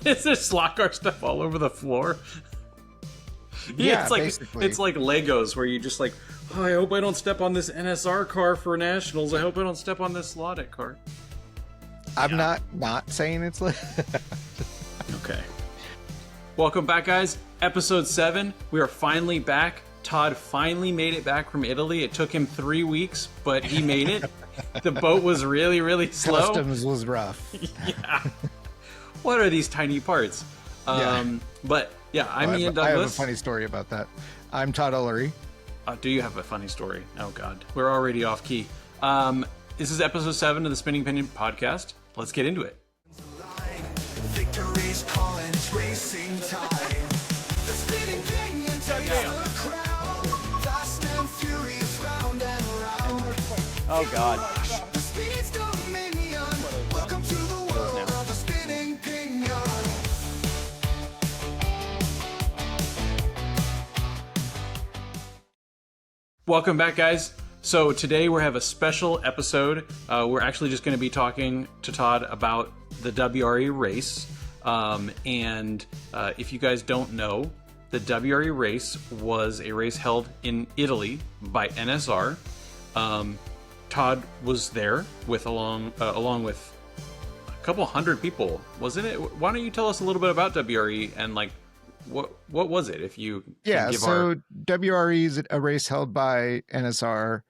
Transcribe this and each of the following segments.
Is there slot car stuff all over the floor? Yeah, it's like basically. it's like Legos where you just like, oh, I hope I don't step on this NSR car for nationals. I hope I don't step on this slotted car. I'm not saying it's like. Okay. Welcome back, guys. Episode 7. We are finally back. Todd finally made it back from Italy. It took him 3 weeks, but he made it. The boat was really, really slow. Customs was rough. Yeah. What are these tiny parts? But yeah, I'm Ian Douglas. I have a funny story about that. I'm Todd Ulery. Do you have a funny story? Oh God, we're already off key. This is episode 7 of the Spinning Pinion podcast. Let's get into it. Victory's calling, it's racing time. The spinning pinion together the crowd. Fast and furious, round and round. Oh God. The speed's dominion. Welcome to the world of the spinning pinion. Welcome back, guys. So today we have a special episode. We're actually just going to be talking to Todd about the WRE race. And if you guys don't know, the WRE race was a race held in Italy by NSR. Todd was there with along with a couple hundred people, wasn't it? Why don't you tell us a little bit about WRE and like what was it? If you can give WRE is a race held by NSR.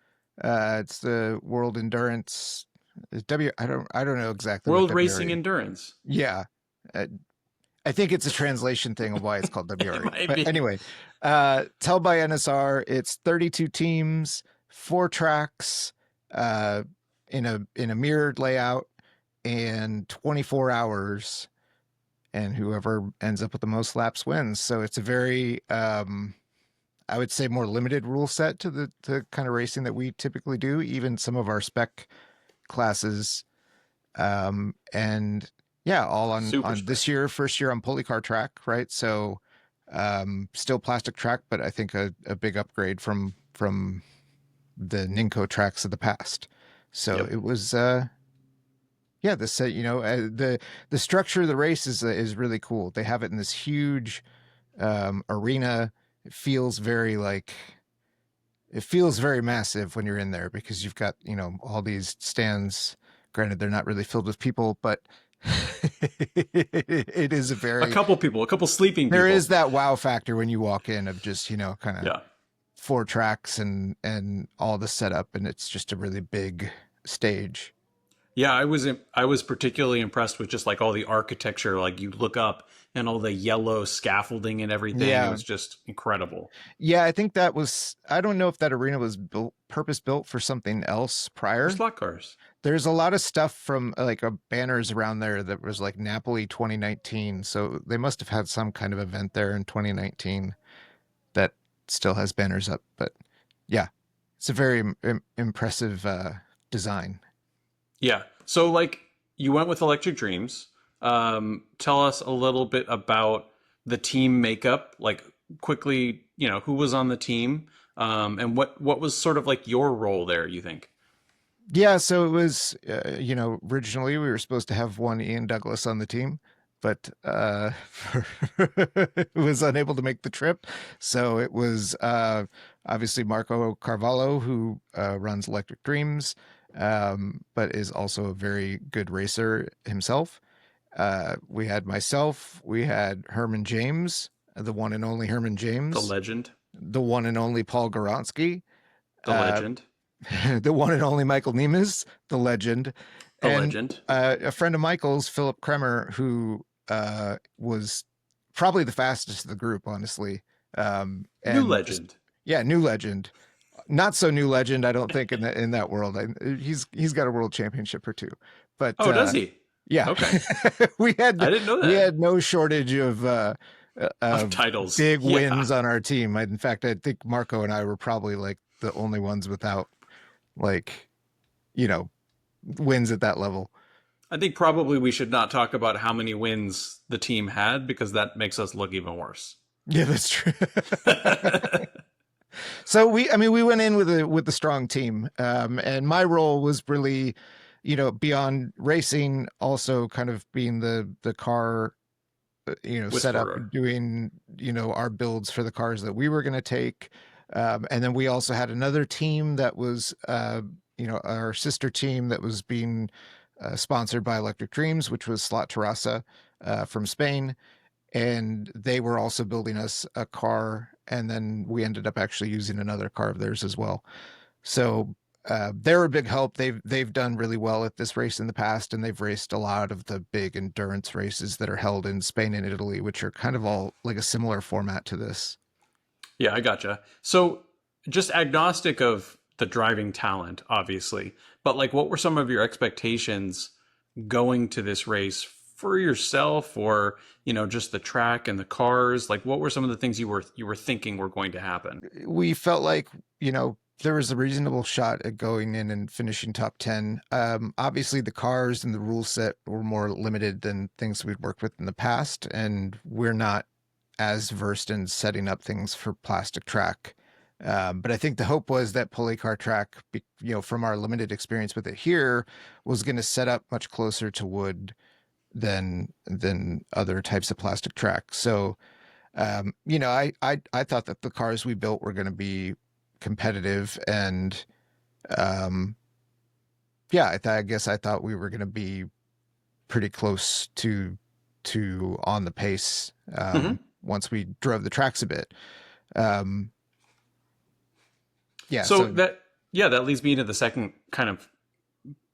It's the World Endurance. I don't know exactly. World Racing Endurance. Yeah. I think it's a translation thing of why it's called WRE. But be. Anyway, it's held by NSR. It's 32 teams, 4 tracks, in a mirrored layout, and 24 hours. And whoever ends up with the most laps wins. So it's a very, I would say, more limited rule set to the kind of racing that we typically do, even some of our spec classes. And yeah, all on this year, first year on pulley car track, right? So still plastic track, but I think a big upgrade from the Ninko tracks of the past. So It was this the structure of the race is really cool. They have it in this huge arena. It feels very massive when you're in there because you've got, all these stands. Granted, they're not really filled with people, but it is a couple sleeping people. There is that wow factor when you walk in of just, kind of 4 tracks and all the setup, and it's just a really big stage. Yeah, I was particularly impressed with just like all the architecture. Like you look up and all the yellow scaffolding and everything. Yeah. It was just incredible. Yeah, I think that was. I don't know if that arena was purpose built for something else prior. For slot cars. There's a lot of stuff from like banners around there that was like Napoli 2019. So they must have had some kind of event there in 2019 that still has banners up. But yeah, it's a very impressive design. Yeah. So like you went with Electric Dreams. Tell us a little bit about the team makeup, like quickly, who was on the team, and what was sort of like your role there, you think? Yeah. So it was, originally we were supposed to have one Ian Douglas on the team, but was unable to make the trip. So it was obviously Marco Carvalho, who runs Electric Dreams, but is also a very good racer himself. We had myself, we had Herman James, the one and only Herman James, the legend, the one and only Paul Goronsky, the legend, the one and only Michael Nemes, the legend, legend. A friend of Michael's, Philip Kremer, who was probably the fastest of the group, honestly. New legend. New legend. Not so new legend, I don't think, in that world. He's got a world championship or 2. But does he? Yeah. Okay. I didn't know that. We had no shortage of titles, big wins on our team. In fact, I think Marco and I were probably like the only ones without wins at that level. I think probably we should not talk about how many wins the team had because that makes us look even worse. Yeah, that's true. So we went in with a strong team, and my role was really, beyond racing, also kind of being the car With set up Furore. doing, our builds for the cars that we were going to take. And then we also had another team that was, our sister team that was being sponsored by Electric Dreams, which was Slot Terrassa from Spain. And they were also building us a car. And then we ended up actually using another car of theirs as well. So they're a big help. They've done really well at this race in the past, and they've raced a lot of the big endurance races that are held in Spain and Italy, which are kind of all like a similar format to this. Yeah, I gotcha. So just agnostic of the driving talent, obviously, but like what were some of your expectations going to this race for yourself or, just the track and the cars? Like what were some of the things you were thinking were going to happen? We felt like, there was a reasonable shot at going in and finishing top 10. Obviously, the cars and the rule set were more limited than things we'd worked with in the past, and we're not as versed in setting up things for plastic track. But I think the hope was that Pulley car track, from our limited experience with it here, was going to set up much closer to wood than other types of plastic track. So, I thought that the cars we built were going to be competitive, and yeah, I guess I thought we were going to be pretty close to on the pace Hmm. once we drove the tracks a bit. Um, yeah, So so that leads me to the second kind of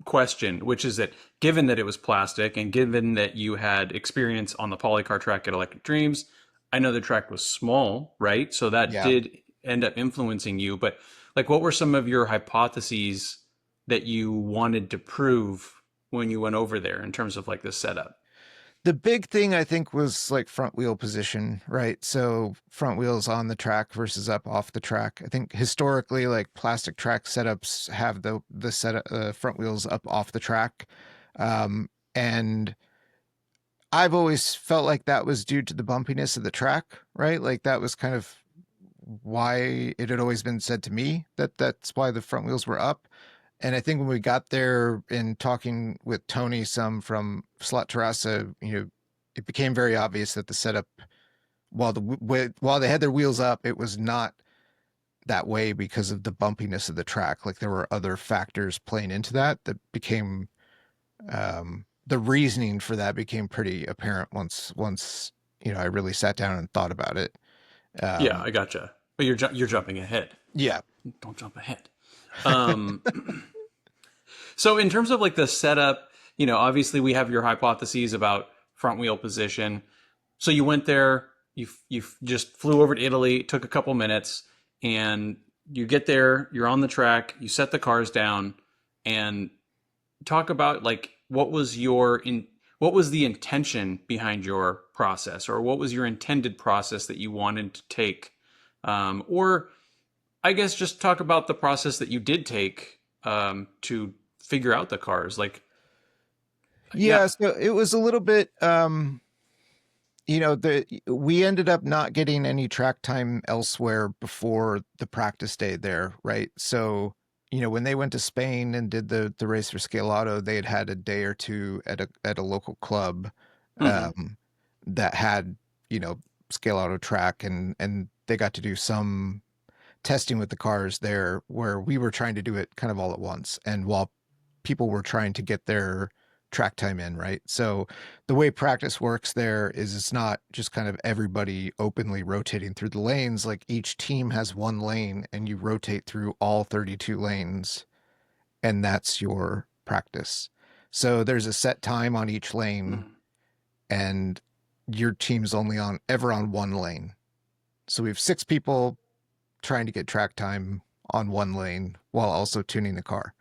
question, which is that given that it was plastic and given that you had experience on the polycar track at Electric Dreams, I know the track was small, right? So that yeah. did end up influencing you. But like, what were some of your hypotheses that you wanted to prove when you went over there in terms of like the setup? The big thing I think was like front wheel position, right? So front wheels on the track versus up off the track. I think historically, like plastic track setups have the set front wheels up off the track, and I've always felt like that was due to the bumpiness of the track, right? Like that was kind of why it had always been said to me that that's why the front wheels were up. And I think when we got there and talking with Tony some from Slot Terrassa, it became very obvious that the setup, while they had their wheels up, it was not that way because of the bumpiness of the track. Like there were other factors playing into that became the reasoning for that became pretty apparent once I really sat down and thought about it. Yeah, Um, I gotcha. But you're jumping ahead. yeah, Don't jump ahead. Um, so in terms of like the setup, obviously we have your hypotheses about front wheel position. So you went there, you just flew over to Italy, took a couple minutes, and you get there, you're on the track, you set the cars down, and talk about like what was the intention behind your process, or what was your intended process that you wanted to take, or I guess just talk about the process that you did take to figure out the cars. Like, yeah. yeah. So it was a little bit. We ended up not getting any track time elsewhere before the practice day there, right? So, when they went to Spain and did the race for Scale Auto, they had a day or two at a local club Hmm. that had, Scale Auto track, and they got to do some testing with the cars there where we were trying to do it kind of all at once. And while people were trying to get their track time in, right? So the way practice works there is it's not just kind of everybody openly rotating through the lanes. Like each team has one lane and you rotate through all 32 lanes, and that's your practice. So there's a set time on each lane, and your team's only on ever on one lane. So we have 6 people trying to get track time on one lane while also tuning the car.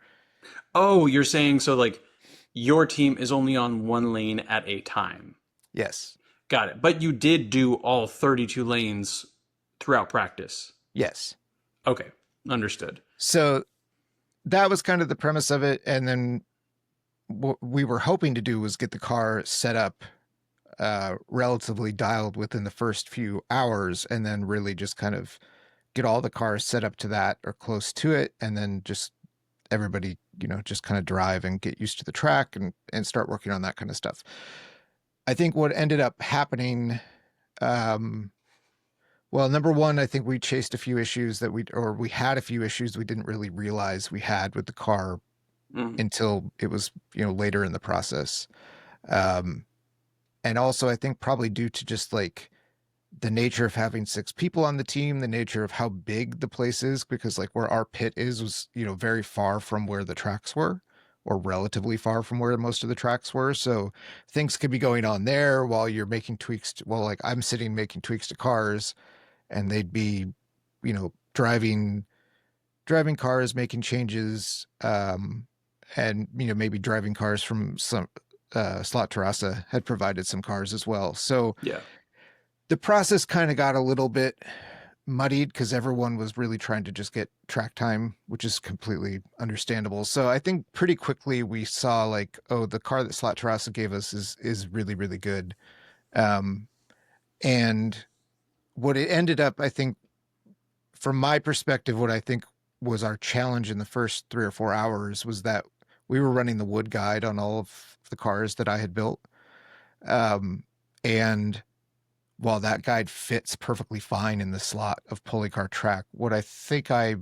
Oh, you're saying so like your team is only on one lane at a time. Yes. Got it. But you did do all 32 lanes throughout practice. Yes. Okay, understood. So that was kind of the premise of it. And then what we were hoping to do was get the car set up relatively dialed within the first few hours, and then really just kind of get all the cars set up to that or close to it, and then just everybody, just kind of drive and get used to the track and start working on that kind of stuff. I think what ended up happening, well, number one, I think we chased a few issues we had a few issues we didn't really realize we had with the car Mm. until it was, later in the process. Um, and also I think probably due to just like the nature of having 6 people on the team, the nature of how big the place is, because like where our pit was, very far from where the tracks were, or relatively far from where most of the tracks were. So things could be going on there while you're making tweaks like I'm sitting making tweaks to cars, and they'd be, driving cars, making changes, and maybe driving cars from some Slot Terrassa had provided some cars as well. So Yeah. the process kind of got a little bit muddied because everyone was really trying to just get track time, which is completely understandable. So I think pretty quickly we saw like, oh, the car that Slot Terrassa gave us is really, really good. Um, and what it ended up, I think, from my perspective, what I think was our challenge in the first 3 or 4 hours was that we were running the wood guide on all of the cars that I had built. And while that guide fits perfectly fine in the slot of polycar track, what I think I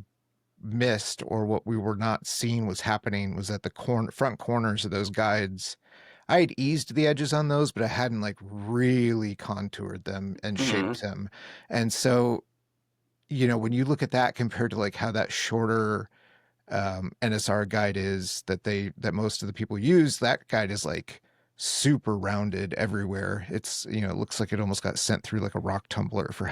missed, or what we were not seeing was happening, was that the front corners of those guides, I had eased the edges on those, but I hadn't like really contoured them and Hmm. shaped them. And so, when you look at that compared to like how that shorter NSR guide is that most of the people use, that guide is like super rounded everywhere. It's, it looks like it almost got sent through like a rock tumbler for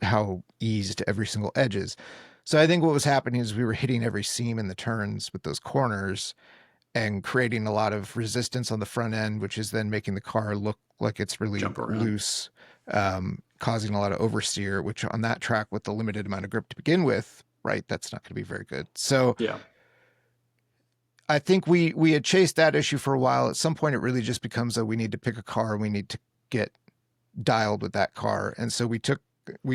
how eased every single edge is. So I think what was happening is we were hitting every seam in the turns with those corners and creating a lot of resistance on the front end, which is then making the car look like it's really Jump around. loose, causing a lot of oversteer, which on that track with the limited amount of grip to begin with, right, that's not going to be very good. So Yeah. I think we had chased that issue for a while. At some point, it really just becomes we need to pick a car. We need to get dialed with that car. And so we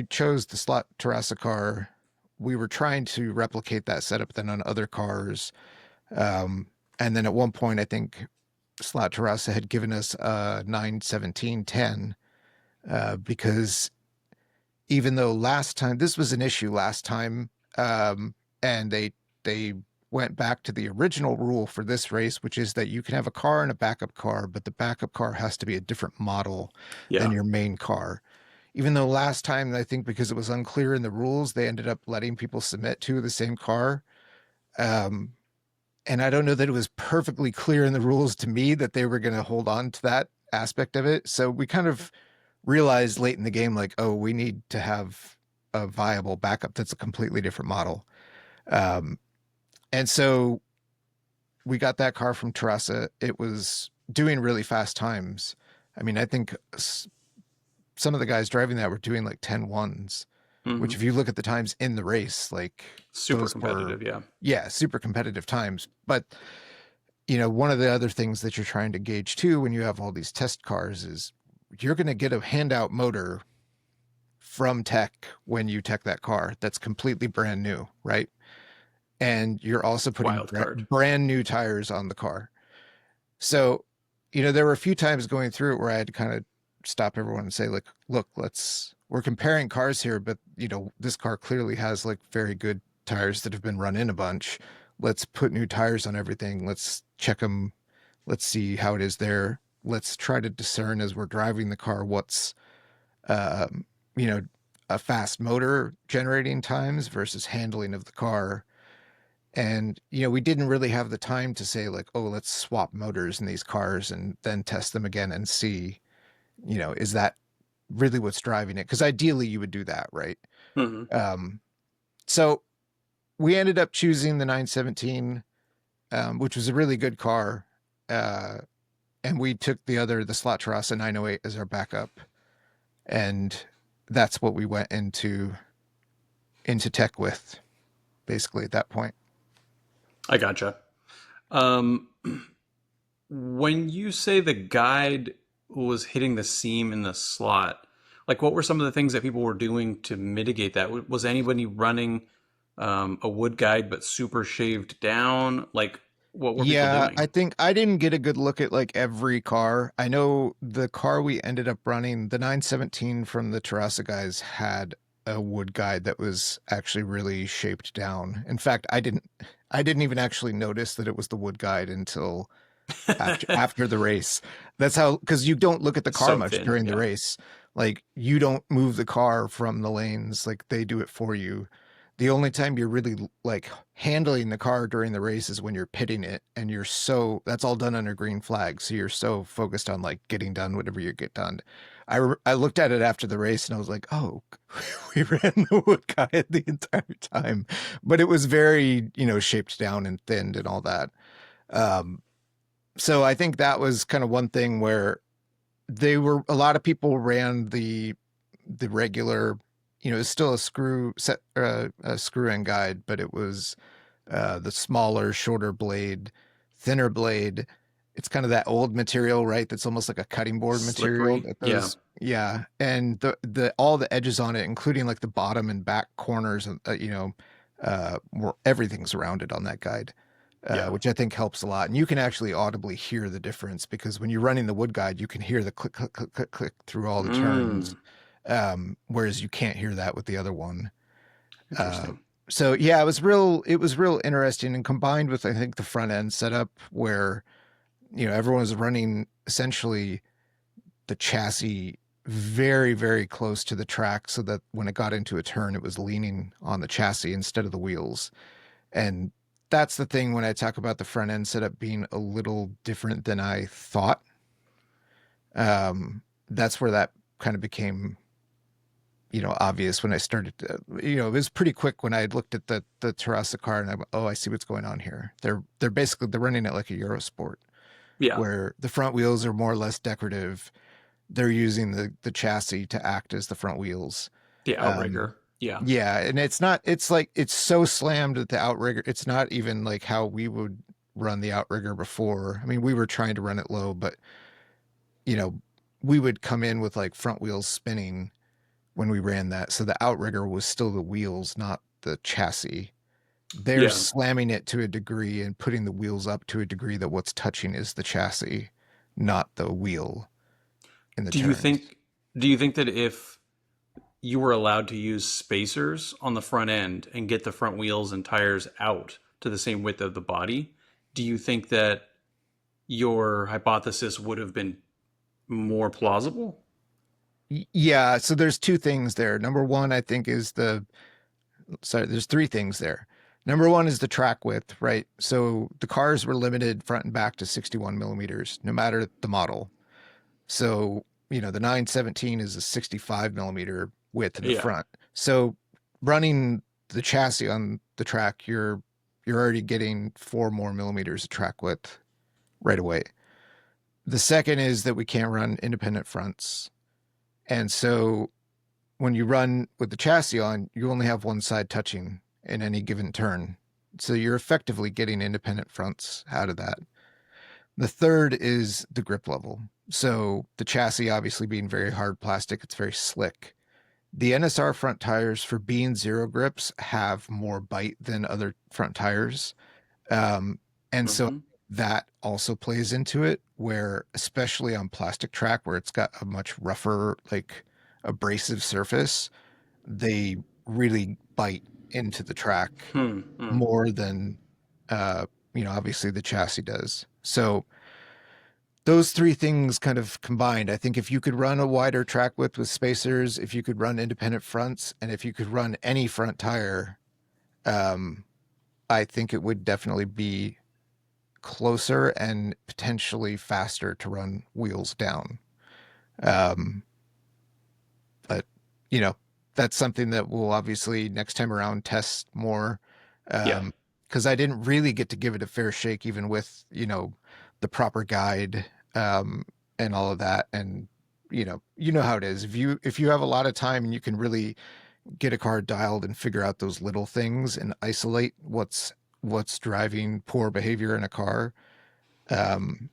chose the Slot Terrassa car. We were trying to replicate that setup then on other cars. And then at one point, I think Slot Terrassa had given us a 91710 because even though last time, this was an issue last time, and they went back to the original rule for this race, which is that you can have a car and a backup car, but the backup car has to be a different model than Yeah. your main car. Even though last time, I think because it was unclear in the rules, they ended up letting people submit to the same car. And I don't know that it was perfectly clear in the rules to me that they were going to hold on to that aspect of it. So we kind of realized late in the game, like, oh, we need to have a viable backup that's a completely different model. And so we got that car from Terrassa. It was doing really fast times. I mean, I think some of the guys driving that were doing like 10 ones, which Hmm. if you look at the times in the race, like Super those were, competitive. Yeah. yeah, super competitive times. But, one of the other things that you're trying to gauge too, when you have all these test cars, is you're going to get a handout motor from tech when you tech that car that's completely brand new, right? And you're also putting Wild card. brand new tires on the car. So, there were a few times going through it where I had to kind of stop everyone and say, like, look, we're comparing cars here, but this car clearly has like very good tires that have been run in a bunch. Let's put new tires on everything. Let's check them. Let's see how it is there. Let's try to discern as we're driving the car what's, um, you know, a fast motor generating times versus handling of the car. And, we didn't really have the time to say like, oh, let's swap motors in these cars and then test them again and see, is that really what's driving it? Because ideally you would do that, right? Hmm. So we ended up choosing the 917, which was a really good car. And we took the Slot Terrassa 908 as our backup. And that's what we went into tech with, basically at that point. I gotcha. Um, when you say the guide was hitting the seam in the slot, like what were some of the things that people were doing to mitigate that? Was anybody running a wood guide but super shaved down? Like what were people Yeah, I doing? think I didn't get a good look at like every car. I know the car we ended up running, the 917 from the Terrassa guys, had a wood guide that was actually really shaped down. In fact, I didn't even actually notice that it was the wood guide until after the race. That's how, because you don't look at the It's car so much thin. during the Yeah. race. Like you don't move the car from the lanes, like they do it for you. The only time you're really like handling the car during the race is when you're pitting it, and that's all done under green flag. So you're so focused on like getting done whatever you get done. I looked at it after the race and I was like, oh, we ran the wood guide the entire time, but it was very, shaped down and thinned and all that. Um, so I think that was kind of one thing where a lot of people ran the regular, it's still a a screw end guide, but it was the smaller, shorter blade, thinner blade. It's kind of that old material, right? That's almost like a cutting board material Slippery. that Yeah. those, yeah. And the all the edges on it, including like the bottom and back corners, everything's rounded on that guide. Yeah. Which I think helps a lot. And you can actually audibly hear the difference because when you're running the wood guide, you can hear the click, click, click, click, click through all the turns. Mm, Whereas you can't hear that with the other one. Uh, interesting. so yeah, it was real interesting, and combined with, I think, the front end setup where, everyone was running essentially the chassis very, very close to the track so that when it got into a turn, it was leaning on the chassis instead of the wheels. And that's the thing when I talk about the front end setup being a little different than I thought. That's where that kind of became, obvious when I started to, it was pretty quick when I had looked at the Terrassa car and I went, oh, I see what's going on here. They're running it like a Eurosport Yeah. where the front wheels are more or less decorative. They're using the chassis to act as the front wheels. The Um, outrigger. Yeah. Yeah, and it's like it's so slammed that the outrigger, it's not even like how we would run the outrigger before. I mean, we were trying to run it low, but you know, we would come in with like front wheels spinning when we ran that. So the outrigger was still the wheels, not the chassis. They're Yeah. slamming it to a degree and putting the wheels up to a degree that what's touching is the chassis, not the wheel in the Do you turns. think do you think that if you were allowed to use spacers on the front end and get the front wheels and tires out to the same width of the body, do you think that your hypothesis would have been more plausible? Yeah, so there's two things there. Number one, I think, is there's three things there. Number one is the track width, right? So the cars were limited front and back to 61 millimeters, no matter the model. So, the 917 is a 65 millimeter width in the Yeah. front. So running the chassis on the track, you're already getting 4 more millimeters of track width right away. The second is that we can't run independent fronts. And so when you run with the chassis on, you only have one side touching in any given turn. So you're effectively getting independent fronts out of that. The third is the grip level. So the chassis obviously being very hard plastic, it's very slick. The NSR front tires, for being zero grips, have more bite than other front tires. And so Hmm. that also plays into it, where especially on plastic track where it's got a much rougher, like abrasive surface, they really bite into the track Hmm. Hmm. more than obviously the chassis does. So those three things kind of combined, I think if you could run a wider track width with spacers, if you could run independent fronts, and if you could run any front tire, um, I think it would definitely be closer and potentially faster to run wheels down. Um, but you know, that's something that we'll obviously next time around test more. Yeah. Because I didn't really get to give it a fair shake, even with, the proper guide, um, and all of that. And, you know how it is. If you have a lot of time and you can really get a car dialed and figure out those little things and isolate what's driving poor behavior in a car, um,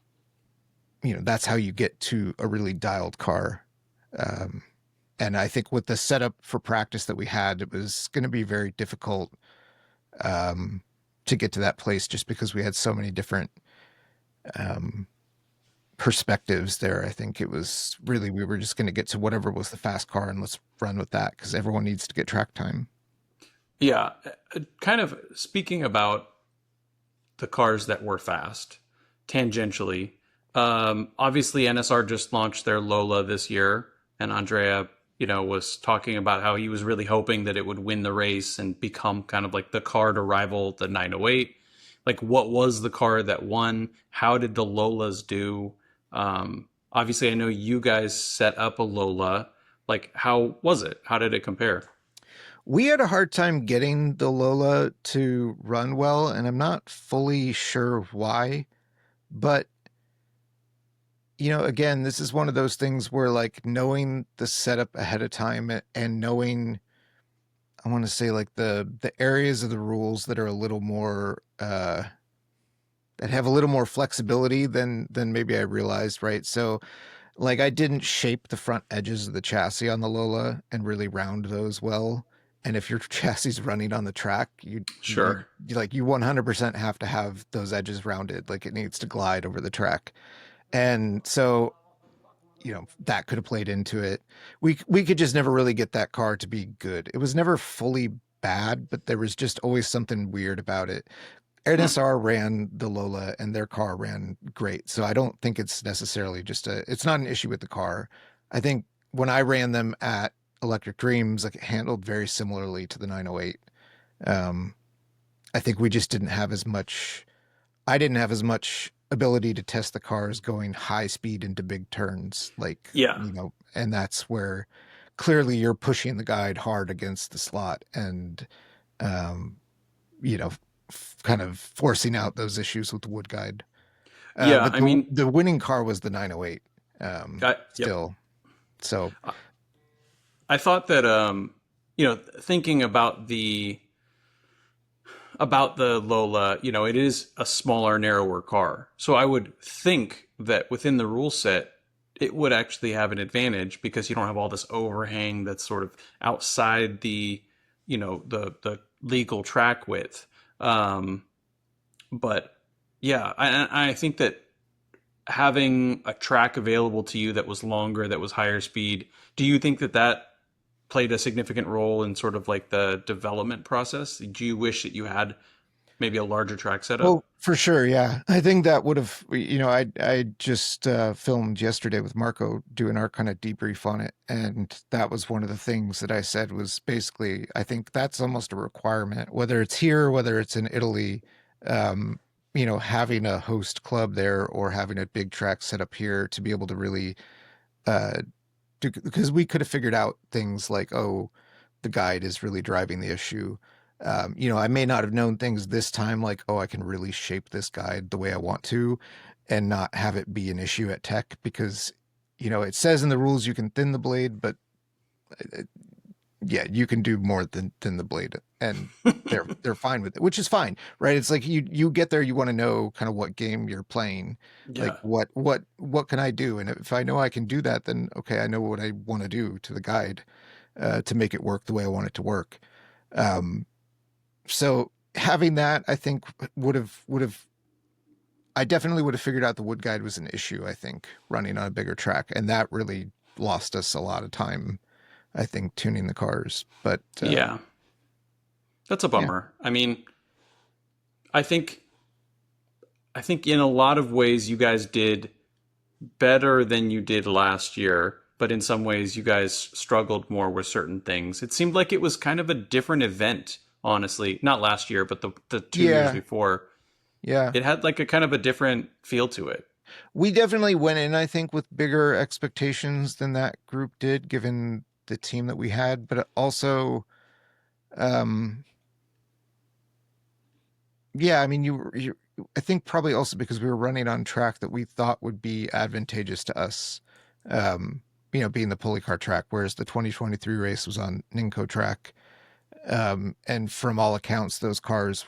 that's how you get to a really dialed car. Um, and I think with the setup for practice that we had, it was going to be very difficult. Um, to get to that place, just because we had so many different perspectives there. I think it was really, we were just going to get to whatever was the fast car and let's run with that, because everyone needs to get track time. Yeah, kind of speaking about the cars that were fast, tangentially. Obviously, NSR just launched their Lola this year, and Andrea, was talking about how he was really hoping that it would win the race and become kind of like the car to rival the 908. Like, what was the car that won? How did the Lolas do? Obviously, I know you guys set up a Lola. Like, how was it? How did it compare? We had a hard time getting the Lola to run well, and I'm not fully sure why, but again, this is one of those things where, like, knowing the setup ahead of time and knowing, I want to say, like, the areas of the rules that are a little more that have a little more flexibility than maybe I realized, right? So, like, I didn't shape the front edges of the chassis on the Lola and really round those well. And if your chassis is running on the track, Sure. you 100% have to have those edges rounded. Like, it needs to glide over the track. And so, that could have played into it. We could just never really get that car to be good. It was never fully bad, but there was just always something weird about it. NSR ran the Lola and their car ran great. So I don't think it's necessarily it's not an issue with the car. I think when I ran them at Electric Dreams, like, it handled very similarly to the 908. I think we just didn't have as much, I didn't have as much ability to test the cars going high speed into big turns. Like, Yeah. And that's where clearly you're pushing the guide hard against the slot and, you know, kind of forcing out those issues with the wood guide. Yeah, But I mean, the winning car was the 908 yep. still. So I thought that thinking about the Lola, it is a smaller, narrower car. So I would think that within the rule set, it would actually have an advantage because you don't have all this overhang that's sort of outside the legal track width. But yeah, I think that having a track available to you that was longer, that was higher speed, do you think that played a significant role in sort of like the development process? Do you wish that you had maybe a larger track setup? Well, for sure, yeah. I think that would have, I just filmed yesterday with Marco doing our kind of debrief on it, and that was one of the things that I said was basically, I think that's almost a requirement, whether it's here, whether it's in Italy, having a host club there or having a big track set up here to be able to really because we could have figured out things like, oh, the guide is really driving the issue. I may not have known things this time, like, oh, I can really shape this guide the way I want to and not have it be an issue at tech, because, it says in the rules you can thin the blade, but yeah, you can do more than thin the blade, and they're fine with it, which is fine, right? It's like you get there, you want to know kind of what game you're playing, Yeah. like what can I do, and if I know I can do that, then okay, I know what I want to do to the guide to make it work the way I want it to work. So having that, I think I definitely would have figured out the wood guide was an issue, I think, running on a bigger track, and that really lost us a lot of time, I think, tuning the cars. But Yeah, that's a bummer. I mean, I think in a lot of ways you guys did better than you did last year, but in some ways you guys struggled more with certain things. It seemed like it was kind of a different event, honestly. Not last year, but the 2 years before. Yeah. It had like a kind of a different feel to it. We definitely went in, I think, with bigger expectations than that group did, given the team that we had, but also, yeah, I mean, I think probably also because we were running on track that we thought would be advantageous to us, being the pulley car track, whereas the 2023 race was on Ninko track. And from all accounts, those cars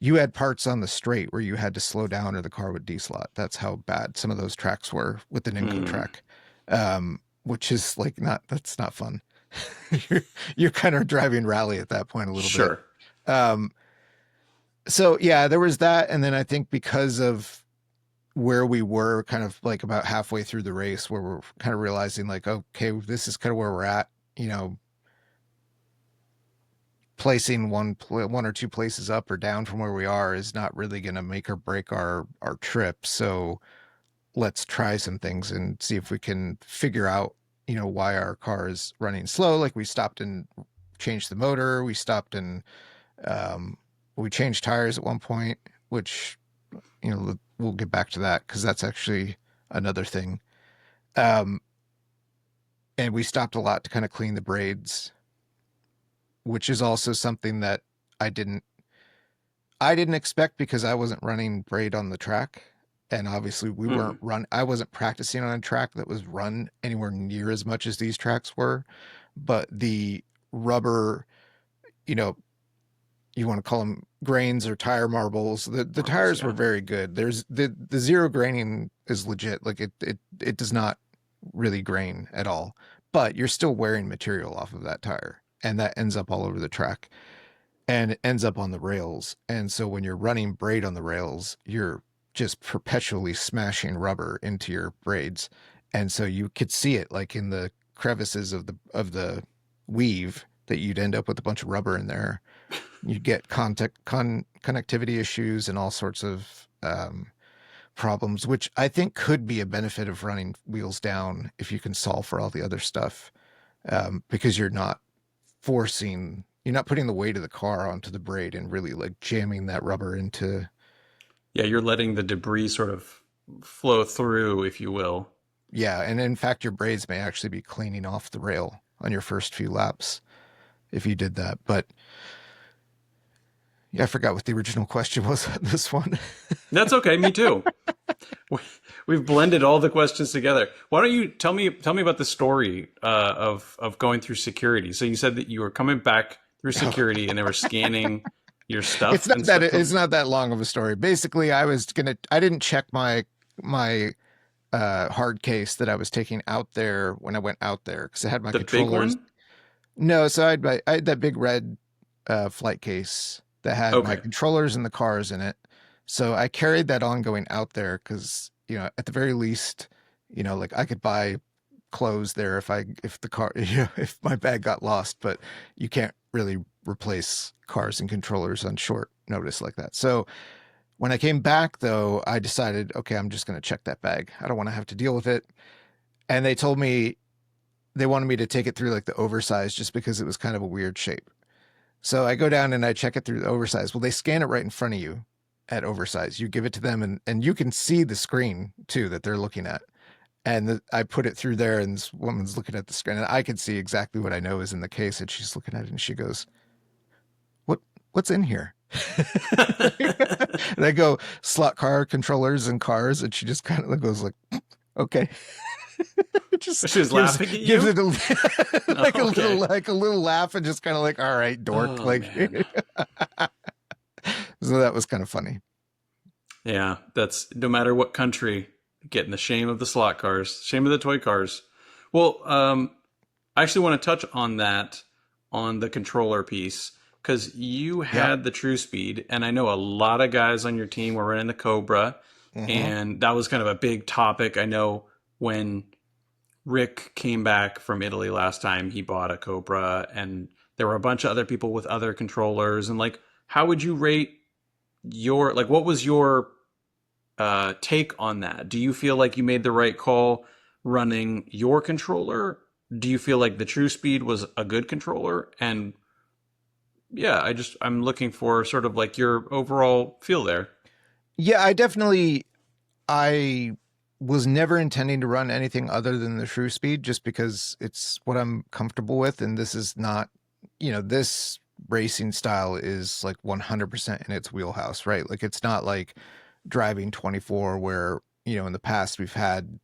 you had parts on the straight where you had to slow down or the car would deslot. That's how bad some of those tracks were with the Ninko track. Which is like, that's not fun. you're kind of driving rally at that point a little bit. Sure. So yeah, there was that. And then I think because of where we were kind of like about halfway through the race where we're kind of realizing like, okay, this is kind of where we're at, you know, placing one or two places up or down from where we are is not really going to make or break our trip. So let's try some things and see if we can figure out, you know, why our car is running slow. Like we stopped and changed the motor. We stopped and um, we changed tires at one point, which, you know, we'll get back to that because that's actually another thing. Um, and we stopped a lot to kind of clean the braids, which is also something that I didn't I didn't expect because I wasn't running braid on the track. And obviously Hmm. I wasn't practicing on a track that was run anywhere near as much as these tracks were. But the rubber, you know, you want to call them grains or tire marbles. The Marbles, tires were yeah. very good. There's the zero graining is legit. Like it does not really grain at all, but you're still wearing material off of that tire. And that ends up all over the track and it ends up on the rails. And so when you're running braid on the rails, you're just perpetually smashing rubber into your braids. And so you could see it like in the crevices of the weave that you'd end up with a bunch of rubber in there. You get connectivity issues and all sorts of problems, which I think could be a benefit of running wheels down if you can solve for all the other stuff, because you're not putting the weight of the car onto the braid and really like jamming that rubber into. Yeah, you're letting the debris sort of flow through, if you will. Yeah, and in fact your braids may actually be cleaning off the rail on your first few laps if you did that. But yeah, I forgot what the original question was on this one. That's okay, me too. We- We've blended all the questions together. Why don't you tell me about the story of going through security? So you said that you were coming back through security and they were scanning your it's stuff not and that stuff. it's not that long of a story. Basically, I didn't check my hard case that I was taking out there when I went out there because I had my The big controllers. one? No, so I had that big red flight case that had my Okay. controllers and the cars in it. So I carried that on going out there because, you know, at the very least, you know, like I could buy clothes there if the car, you know, if my bag got lost, but you can't really replace cars and controllers on short notice like that. So when I came back though, I decided, okay, I'm just going to check that bag. I don't want to have to deal with it. And they told me they wanted me to take it through like the oversized just because it was kind of a weird shape. So I go down and I check it through the oversized. Well, they scan it right in front of you at oversized. You give it to them and you can see the screen too that they're looking at. And I put it through there and this woman's looking at the screen and I can see exactly what I know is in the case. And she's looking at it and she goes, what, what's in here? And I go slot car controllers and cars. And she just kind of goes like, okay. It just She was laughing at gives you? it a like Okay. a little laugh and just kind of like, all right, dork. Oh Like man. so that was kind of funny. Yeah, that's no matter what country, getting the shame of the slot cars, shame of the toy cars. Well, I actually want to touch on that on the controller piece because you Yep. had the True Speed, and I know a lot of guys on your team were running the Cobra, Mm-hmm. and that was kind of a big topic. I know when Rick came back from Italy last time, he bought a Cobra, and there were a bunch of other people with other controllers. And like, how would you rate your like? What was your take on that? Do you feel like you made the right call running your controller? Do you feel like the True Speed was a good controller? And yeah, I'm looking for sort of like your overall feel there. Yeah, I was never intending to run anything other than the True Speed just because it's what I'm comfortable with. And this is not, you know, this racing style is like 100% in its wheelhouse, right? Like it's not like driving 24 where, you know, in the past we've had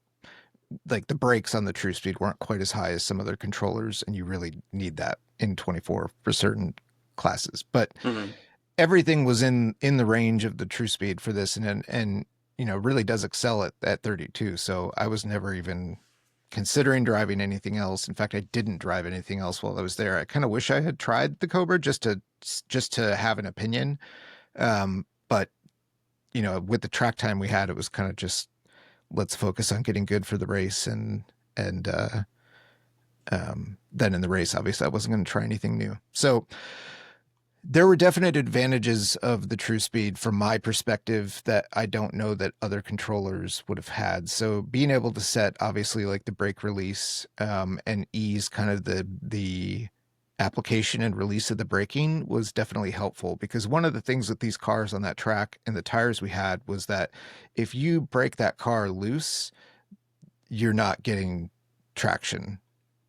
like the brakes on the True Speed weren't quite as high as some other controllers. And you really need that in 24 for certain classes. But Mm-hmm. everything was in the range of the True Speed for this and you know really does excel at 32. So I was never even considering driving anything else. In fact, I didn't drive anything else while I was there. I kind of wish I had tried the Cobra just to have an opinion But with the track time we had, it was kind of just, let's focus on getting good for the race. And then in the race, obviously I wasn't going to try anything new. So there were definite advantages of the True Speed from my perspective that I don't know that other controllers would have had. So being able to set, obviously, like the brake release, and ease kind of the application and release of the braking was definitely helpful, because one of the things with these cars on that track and the tires we had was that if you break that car loose, you're not getting traction.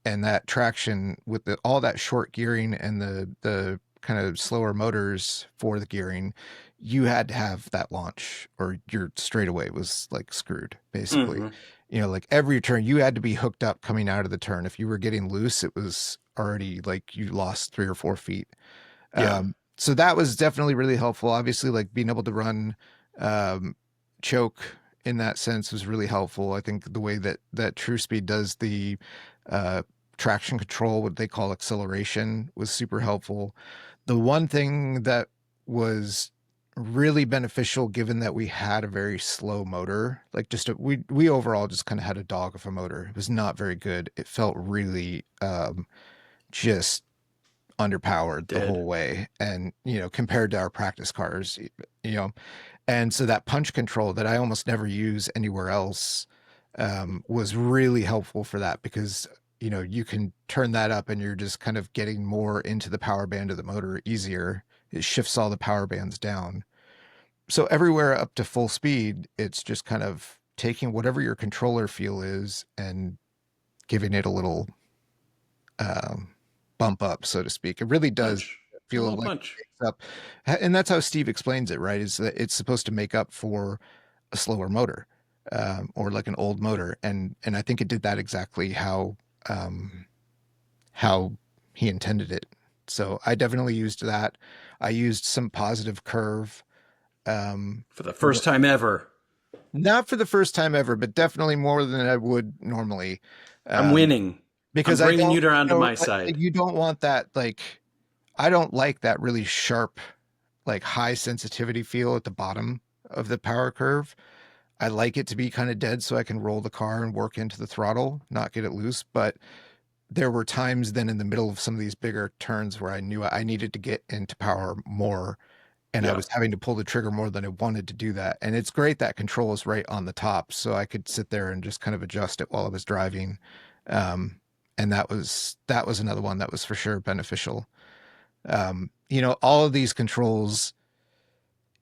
And that traction with all that short gearing and the kind of slower motors for the gearing, you had to have that launch or your straightaway was like screwed, basically. Like every turn you had to be hooked up coming out of the turn. If you were getting loose, it was already like you lost 3 or 4 feet. Yeah. So that was definitely really helpful. Obviously, like being able to run choke in that sense was really helpful. I think the way that True Speed does the traction control, what they call acceleration, was super helpful. The one thing that was really beneficial, given that we had a very slow motor, like we overall just kind of had a dog of a motor. It was not very good. It felt really just underpowered the whole way. And, compared to our practice cars, and so that punch control that I almost never use anywhere else was really helpful for that, because you can turn that up and you're just kind of getting more into the power band of the motor easier. It shifts all the power bands down. So everywhere up to full speed, it's just kind of taking whatever your controller feel is and giving it a little bump up, so to speak. It really does feel like punch. It makes up. And that's how Steve explains it, right? Is that it's supposed to make up for a slower motor, or like an old motor. And I think it did that exactly how he intended it. So I definitely used that. I used some positive curve. For the first time ever. Not for the first time ever, but definitely more than I would normally. I'm winning. Because I'm bringing you around to my side. You don't want that, like, I don't like that really sharp, like high sensitivity feel at the bottom of the power curve. I like it to be kind of dead so I can roll the car and work into the throttle, not get it loose. But there were times then in the middle of some of these bigger turns where I knew I needed to get into power more, and I was having to pull the trigger more than I wanted to do that. And it's great that control is right on the top, so I could sit there and just kind of adjust it while I was driving. And that was another one that was for sure beneficial. All of these controls,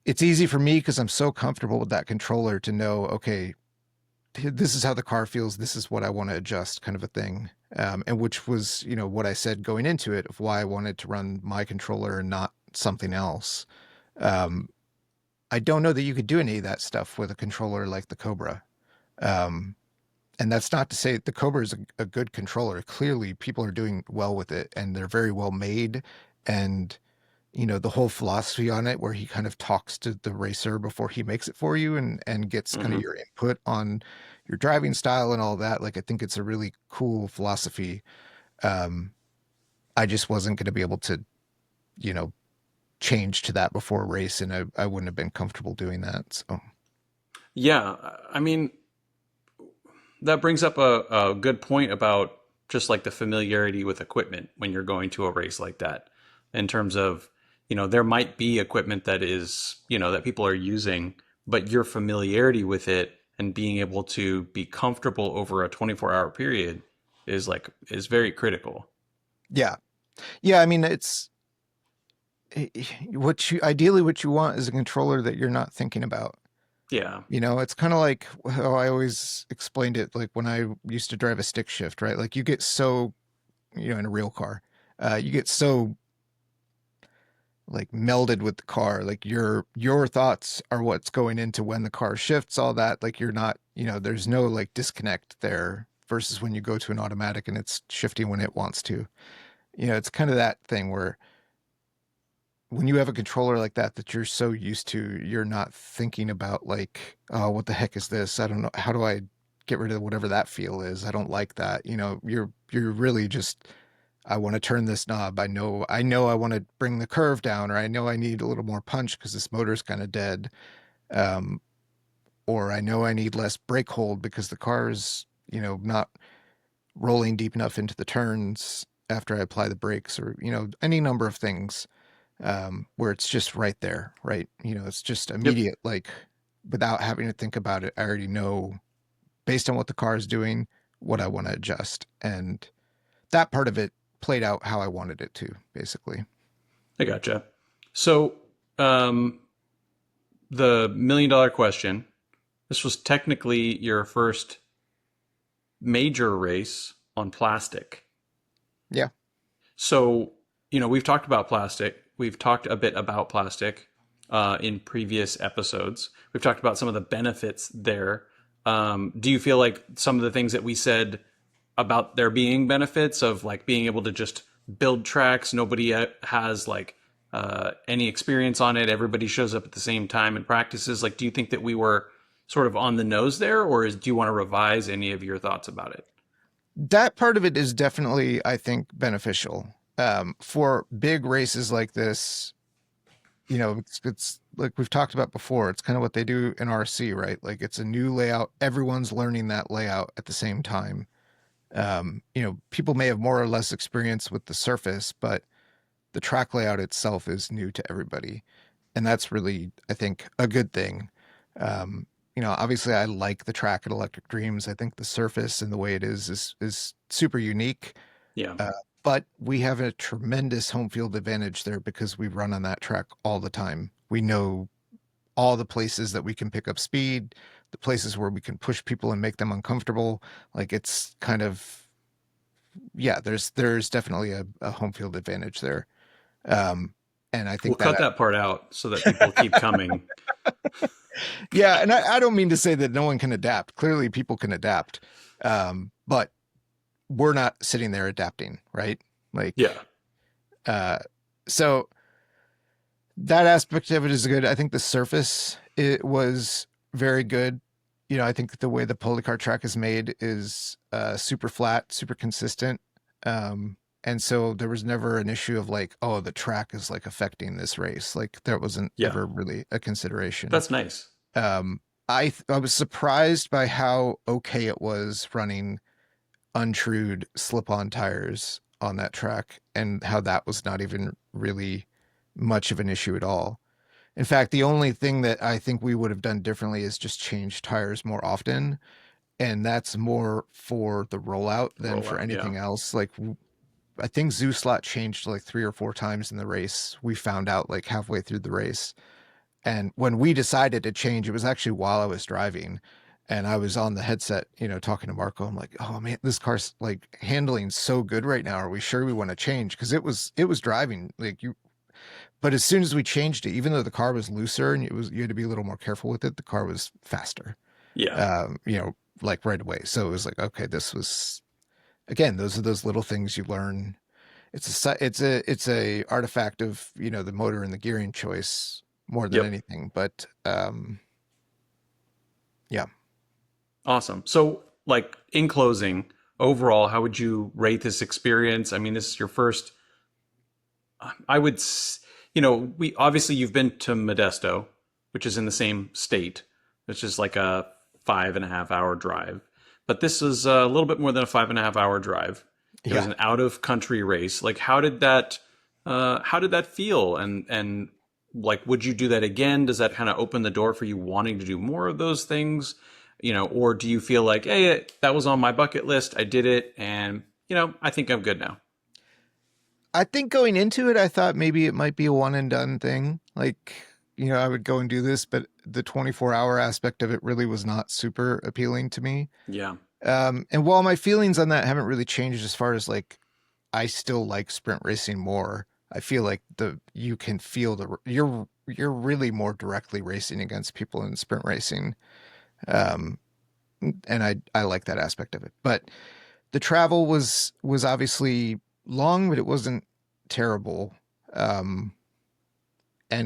it's easy for me because I'm so comfortable with that controller to know, okay, this is how the car feels. This is what I want to adjust, kind of a thing. And which was, what I said going into it of why I wanted to run my controller and not something else. I don't know that you could do any of that stuff with a controller like the Cobra. And that's not to say the Cobra is a good controller. Clearly, people are doing well with it, and they're very well made. And, the whole philosophy on it, where he kind of talks to the racer before he makes it for you and gets kind of your input on your driving style and all that. Like, I think it's a really cool philosophy. I just wasn't going to be able to, change to that before a race, and I wouldn't have been comfortable doing that. So, yeah, I mean, that brings up a good point about just like the familiarity with equipment when you're going to a race like that, in terms of, there might be equipment that is, that people are using, but your familiarity with it and being able to be comfortable over a 24-hour period is very critical. Yeah. Yeah. I mean, it's what you want is a controller that you're not thinking about. Yeah. It's kind of like how I always explained it, like when I used to drive a stick shift, right? Like you get so, in a real car, you get so like melded with the car. Like your thoughts are what's going into when the car shifts, all that. Like you're not, there's no like disconnect there versus when you go to an automatic and it's shifting when it wants to. It's kind of that thing where when you have a controller like that you're so used to, you're not thinking about like, oh, what the heck is this? I don't know. How do I get rid of whatever that feel is? I don't like that. You're really just, I want to turn this knob. I know I want to bring the curve down, or I know I need a little more punch because this motor's kind of dead. Um, or I know I need less brake hold because the car is, not rolling deep enough into the turns after I apply the brakes, or, any number of things, where it's just right there, right? It's just Yep. immediate, like without having to think about it. I already know based on what the car is doing, what I want to adjust. And that part of it played out how I wanted it to, basically. I gotcha. So, the $1 million question. This was technically your first major race on plastic. Yeah. So, we've talked about plastic. We've talked a bit about plastic in previous episodes. We've talked about some of the benefits there. Do you feel like some of the things that we said about there being benefits of like being able to just build tracks, nobody has like any experience on it, everybody shows up at the same time and practices, like do you think that we were sort of on the nose there, or do you want to revise any of your thoughts about it? That part of it is definitely, I think, beneficial. For big races like this, it's like we've talked about before. It's kind of what they do in RC, right? Like it's a new layout. Everyone's learning that layout at the same time. People may have more or less experience with the surface, but the track layout itself is new to everybody. And that's really, I think, a good thing. Obviously I like the track at Electric Dreams. I think the surface and the way it is super unique. Yeah. Uh, but we have a tremendous home field advantage there because we run on that track all the time. We know all the places that we can pick up speed, the places where we can push people and make them uncomfortable. Like it's kind of, yeah, there's definitely a home field advantage there. And I We'll think cut that, that part out so that people keep coming. yeah, and I don't mean to say that no one can adapt. Clearly people can adapt. But we're not sitting there adapting, right? Like, Yeah. So that aspect of it is good. I think the surface, it was very good. I think the way the polycar track is made is super flat, super consistent. And so there was never an issue of like, oh, the track is like affecting this race. Like that wasn't Yeah. ever really a consideration. That's nice. I was surprised by how okay it was running untrued slip-on tires on that track and how that was not even really much of an issue at all. In fact, the only thing that I think we would have done differently is just change tires more often. And that's more for the rollout than for anything else. Like, I think Zoo Slot changed like 3 or 4 times in the race. We found out like halfway through the race. And when we decided to change, it was actually while I was driving. And I was on the headset, talking to Marco. I'm like, oh man, this car's like handling so good right now. Are we sure we want to change? Because it was driving like you. But as soon as we changed it, even though the car was looser and you had to be a little more careful with it, the car was faster. Yeah. Like right away. So it was like, okay, this was again, those are those little things you learn. It's a artifact of the motor and the gearing choice more than Yep. anything. But yeah. Awesome. So, like in closing, overall, how would you rate this experience? I mean, this is your first. I would, we obviously you've been to Modesto, which is in the same state, which is like a 5.5 hour drive. But this is a little bit more than a 5.5 hour drive. It was an out of country race. Like, how did that feel? And like, would you do that again? Does that kind of open the door for you wanting to do more of those things? Or do you feel like, hey, that was on my bucket list. I did it. And, I think I'm good now. I think going into it, I thought maybe it might be a one and done thing. Like, I would go and do this, but the 24-hour aspect of it really was not super appealing to me. Yeah. And while my feelings on that haven't really changed as far as like, I still like sprint racing more. I feel like you can feel you're really more directly racing against people in sprint racing. And I like that aspect of it, but the travel was obviously long, but it wasn't terrible. And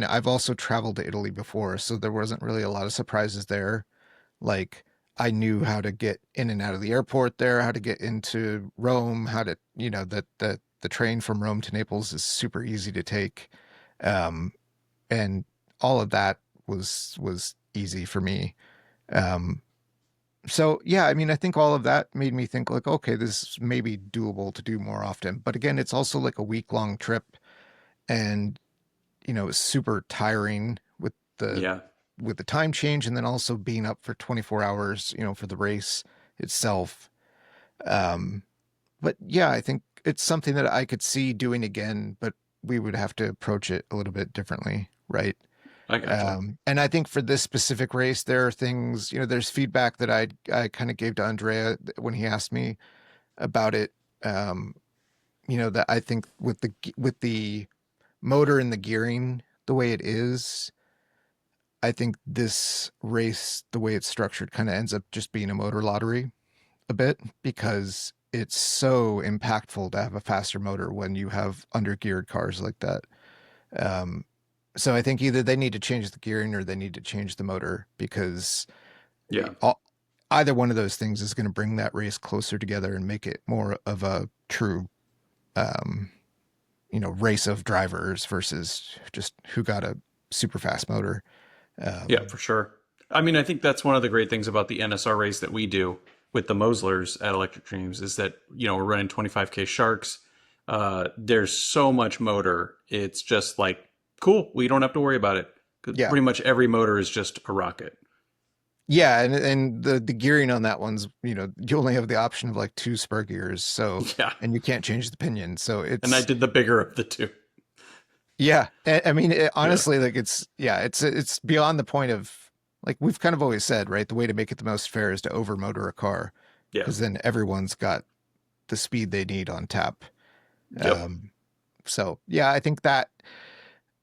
I've also traveled to Italy before, so there wasn't really a lot of surprises there. Like I knew how to get in and out of the airport there, how to get into Rome, how to, the the train from Rome to Naples is super easy to take. And all of that was easy for me. So yeah, I mean, I think all of that made me think like, okay, this may be doable to do more often. But again, it's also like a week-long trip, and it's super tiring Yeah. with the time change, and then also being up for 24 hours, for the race itself. But yeah, I think it's something that I could see doing again, but we would have to approach it a little bit differently, right? I gotcha. And I think for this specific race, there are things, there's feedback that I kind of gave to Andrea when he asked me about it. That I think with the motor and the gearing the way it is, I think this race, the way it's structured, kind of ends up just being a motor lottery a bit, because it's so impactful to have a faster motor when you have undergeared cars like that. So I think either they need to change the gearing or they need to change the motor, because Yeah. either one of those things is going to bring that race closer together and make it more of a true, race of drivers versus just who got a super fast motor. Yeah, for sure. I mean, I think that's one of the great things about the NSR race that we do with the Moslers at Electric Dreams is that, we're running 25K Sharks. There's so much motor. It's just like, cool. We don't have to worry about it. 'Cause Yeah. pretty much every motor is just a rocket. Yeah, and the gearing on that one's, you only have the option of like 2 spur gears, so Yeah. and you can't change the pinion, so it's And I did the bigger of the two. yeah. I mean, honestly, like it's beyond the point of, like we've kind of always said, right? The way to make it the most fair is to overmotor a car, Yeah. because then everyone's got the speed they need on tap. Yep. So yeah, I think that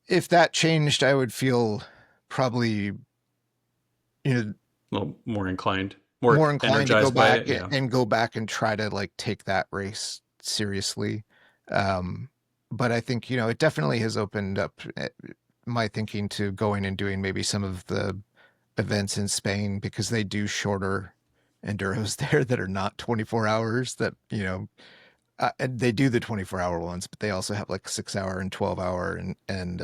if that changed, I would feel probably, A little more inclined. more inclined to go energized by back it. Yeah. and go back and try to like take that race seriously. But I think, it definitely has opened up my thinking to going and doing maybe some of the events in Spain, because they do shorter enduros there that are not 24 hours that, they do the 24-hour ones, but they also have like 6-hour and 12-hour and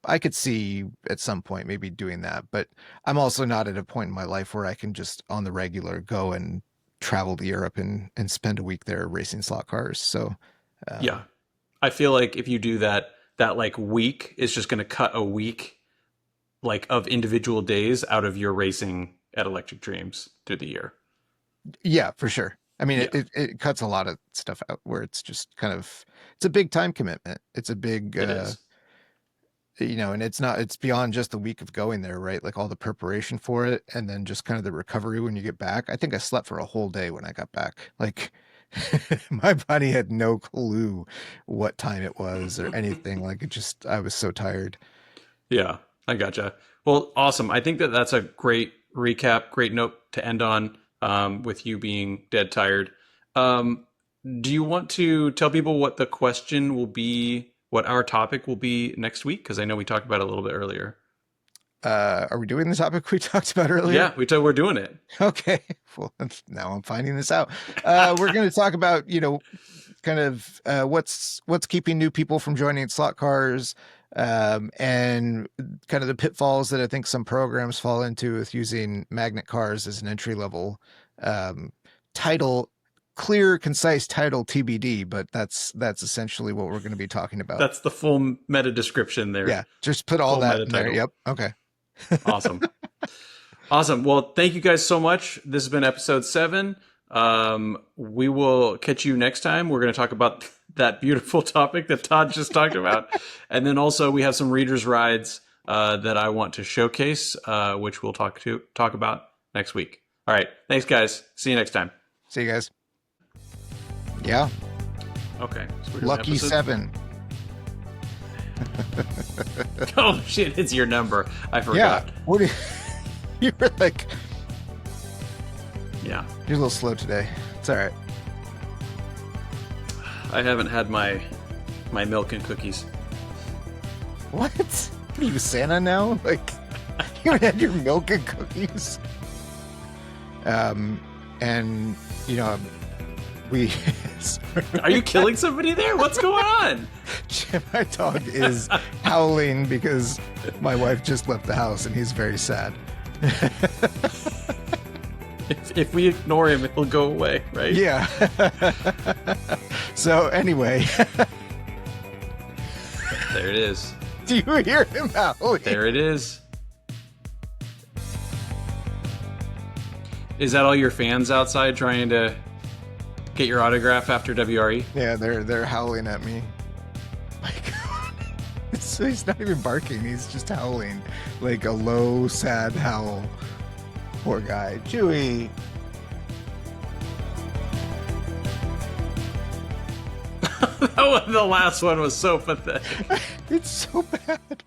I could see at some point maybe doing that, but I'm also not at a point in my life where I can just on the regular go and travel to Europe and spend a week there racing slot cars. So, Yeah. I feel like if you do that like week is just going to cut a week like of individual days out of your racing at Electric Dreams through the year. yeah, for sure. I mean, Yeah. it cuts a lot of stuff out where it's just kind of, it's a big time commitment. It's a big, It is. and it's beyond just the week of going there, right? Like all the preparation for it, and then just kind of the recovery when you get back. I think I slept for a whole day when I got back. Like my body had no clue what time it was or anything. Like I was so tired. Yeah, I gotcha. Well, awesome. I think that's a great recap, great note to end on, with you being dead tired. Do you want to tell people what the question will be, what our topic will be next week? Because I know we talked about it a little bit earlier. Are we doing the topic we talked about earlier? Yeah, we're doing it. Okay. Well, now I'm finding this out. We're going to talk about, kind of what's keeping new people from joining slot cars, and kind of the pitfalls that I think some programs fall into with using magnet cars as an entry level. Title, clear, concise title TBD, but that's essentially what we're going to be talking about. That's the full meta description there. Yeah, just put all Full that meta in there. title. Yep. Okay. Awesome. Awesome. Well, thank you guys so much. This has been episode 7. We will catch you next time. We're going to talk about that beautiful topic that Todd just talked about. And then also we have some readers rides that I want to showcase, which we'll talk about next week. All right. Thanks, guys. See you next time. See you guys. Yeah. Okay. So we're doing Lucky episode- 7. Oh, shit. It's your number. I Yeah. forgot. What? You were like, Yeah. you're a little slow today. It's all right. I haven't had my milk and cookies. What? Are you Santa now? Like, you haven't had your milk and cookies? And, We Are you killing somebody there? What's going on? my dog is howling because my wife just left the house and he's very sad. If we ignore him, it'll go away, right? Yeah. So anyway, There it is. do you hear him howling? There it is. Is that all your fans outside trying to get your autograph after WRE? Yeah, they're howling at me. My God. So he's not even barking, he's just howling. Like a low, sad howl. Poor guy. Chewy. The last one was so pathetic. It's so bad.